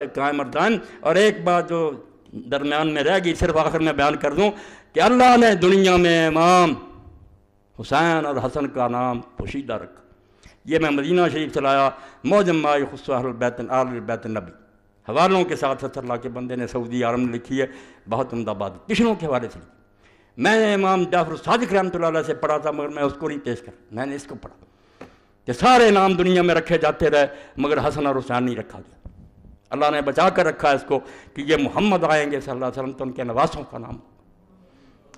قائم اور دائم۔ اور ایک بات جو درمیان میں رہ گئی صرف آخر میں بیان کر دوں کہ اللہ نے دنیا میں امام حسین اور حسن کا نام پوشیدہ رکھا۔ یہ میں مدینہ شریف سے لایا، معجم ما یخص اہل بیت النبی، حوالوں کے ساتھ اللہ کے بندے نے سعودی عرب میں لکھی ہے، بہت عمدہ بات، پچھلوں کے حوالے سے۔ میں نے امام جعفر الصادق رحمۃ اللہ علیہ سے پڑھا تھا، مگر میں اس کو نہیں پیش کر، میں نے اس کو پڑھا کہ سارے نام دنیا میں رکھے جاتے رہے مگر حسن اور حسین نہیں رکھا گیا۔ اللہ نے بچا کر رکھا ہے اس کو کہ یہ محمد آئیں گے صلی اللہ علیہ وسلم تو ان کے نواسوں کا نام،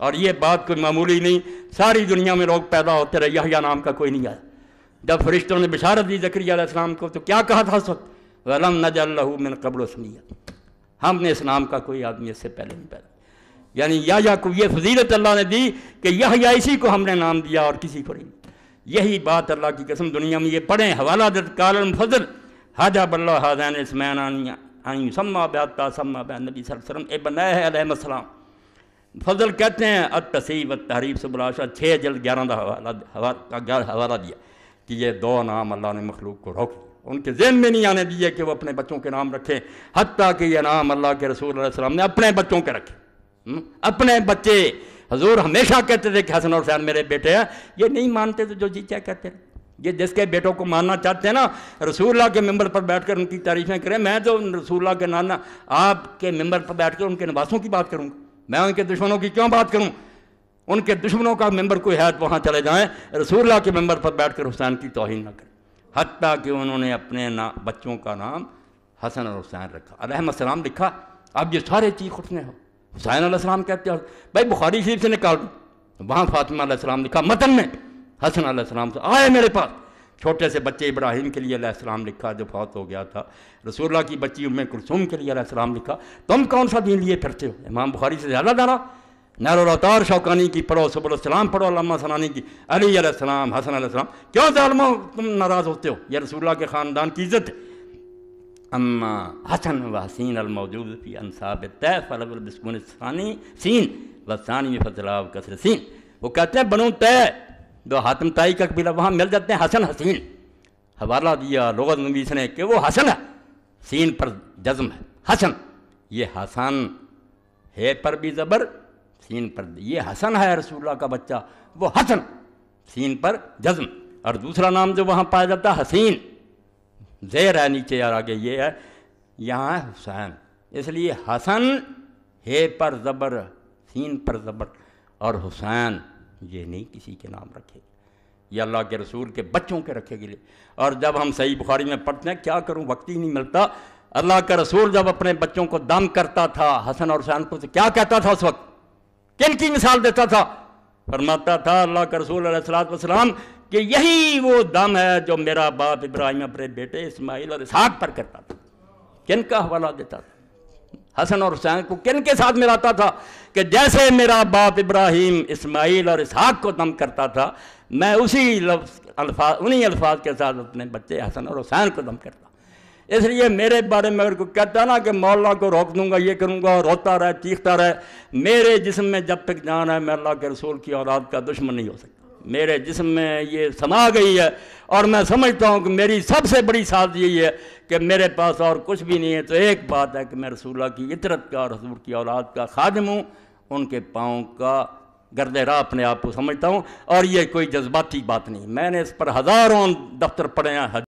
اور یہ بات کوئی معمولی نہیں، ساری دنیا میں لوگ پیدا ہوتے رہے، یحییٰ نام کا کوئی نہیں آیا۔ جب فرشتوں نے بشارت دی زکریا علیہ السلام کو تو کیا کہا تھا اس وقت؟ وَلَمْ نَجْعَل لَّهُ مِن قَبْلُ سَمِيًّا، ہم نے اس نام کا کوئی آدمی اس سے پہلے نہیں پیدا۔ یعنی یحییٰ کو یہ فضیلت اللہ نے دی کہ یحییٰ اسی کو ہم نے نام دیا اور کسی کو نہیں۔ یہی بات اللہ کی قسم دنیا میں یہ پڑھیں، حوالہ دت قال المفضل حجب اللہ ہذین اسمین ان یسمى بحتى سمى بها النبی صلی اللہ علیہ وسلم ابن علیہ السلام۔ فضل کہتے ہیں التصحیح والتحریف سبل الرشاد 6 جلد 11 حوالہ دیا کہ یہ 2 نام اللہ نے مخلوق کو روک، ان کے ذہن میں نہیں آنے دیے کہ وہ اپنے بچوں کے نام رکھیں، حتیٰ کہ یہ نام اللہ کے رسول علیہ السلام نے اپنے بچوں کے رکھے، اپنے بچے۔ حضور ہمیشہ کہتے تھے کہ حسن اور حسین میرے بیٹے ہیں، یہ نہیں مانتے تو جو جی چاہے کہتے ہیں۔ یہ جس کے بیٹوں کو ماننا چاہتے ہیں نا، رسول اللہ کے ممبر پر بیٹھ کر ان کی تعریفیں کریں، میں تو رسول اللہ کے نانا آپ کے ممبر پر بیٹھ کر ان کے نواسوں کی بات کروں گا، میں ان کے دشمنوں کی کیوں بات کروں؟ ان کے دشمنوں کا ممبر کوئی ہے تو وہاں چلے جائیں، رسول اللہ کے ممبر پر بیٹھ کر حسین کی توہین نہ کریں۔ حتیٰ کہ انہوں نے اپنے بچوں کا نام حسن اور حسین رکھا، علیہ السلام لکھا، اب یہ سارے چیز اٹھنے ہو، حسین علیہ السلام کہتے ہیں بھائی بخاری شریف سے نکال دوں، وہاں فاطمہ علیہ السلام لکھا متن میں، حسن علیہ السلام سے آئے میرے پاس، چھوٹے سے بچے ابراہیم کے لیے علیہ السلام لکھا جو فوت ہو گیا تھا، رسول اللہ کی بچی ام کلثوم کے لیے علیہ السلام لکھا۔ تم کون سا دین لیے پھرتے ہو؟ امام بخاری سے زیادہ دانا، نیر الاوطار شوکانی کی پڑھو، سبل السلام پڑھو علامہ ثنانی کی، علی علیہ السلام، حسن علیہ السلام، کیوں ظالموں تم ناراض ہوتے ہو؟ یہ رسول اللہ کے خاندان کی عزت ہے۔ اما حسن و حسین الموجود فی انصاب الطیف فالاول بسکون الثانی سین والثانی بفتح کسر سین۔ وہ کہتے ہیں بنو طے جو حاتم طائی کا قبیلہ وہاں مل جاتے ہیں حسن حسین، حوالہ دیا لغت نویس نے کہ وہ حسن ہے، سین پر جزم ہے، حسن، یہ حسن ہے پر بھی زبر، سین پر، یہ حسن ہے رسول اللہ کا بچہ، وہ حسن، سین پر جزم۔ اور دوسرا نام جو وہاں پایا جاتا ہے حسین، زیر ہے نیچے اور آگے یہ ہے، یہاں ہے حسین، اس لیے حسن ہے پر زبر، سین پر زبر، اور حسین یہ نہیں کسی کے نام رکھے، یہ اللہ کے رسول کے بچوں کے رکھے گئے۔ اور جب ہم صحیح بخاری میں پڑھتے ہیں، کیا کروں وقت ہی نہیں ملتا، اللہ کا رسول جب اپنے بچوں کو دم کرتا تھا حسن اور حسین کو تو کیا کہتا تھا اس وقت؟ کن کی مثال دیتا تھا؟ فرماتا تھا اللہ کا رسول علیہ الصلوۃ والسلام کہ یہی وہ دم ہے جو میرا باپ ابراہیم اپنے بیٹے اسماعیل اور اسحاق پر کرتا تھا۔ کن کا حوالہ دیتا تھا؟ حسن اور حسین کو کن کے ساتھ ملاتا تھا کہ جیسے میرا باپ ابراہیم اسماعیل اور اسحاق کو دم کرتا تھا، میں انہی الفاظ کے ساتھ اپنے بچے حسن اور حسین کو دم کرتا۔ اس لیے میرے بارے میں اگر کوئی کہتا نا کہ مولا کو روک دوں گا، یہ کروں گا، روتا رہے چیختا رہے، میرے جسم میں جب تک جان ہے میں اللہ کے رسول کی اولاد کا دشمن نہیں ہو سکتا۔ میرے جسم میں یہ سما گئی ہے، اور میں سمجھتا ہوں کہ میری سب سے بڑی سعادت یہی ہے کہ میرے پاس اور کچھ بھی نہیں ہے تو ایک بات ہے کہ میں رسول اللہ کی اطرت کا اور حضور کی اولاد کا خادم ہوں، ان کے پاؤں کا گرد راہ اپنے آپ کو سمجھتا ہوں، اور یہ کوئی جذباتی بات نہیں، میں نے اس پر ہزاروں دفتر پڑھے ہیں۔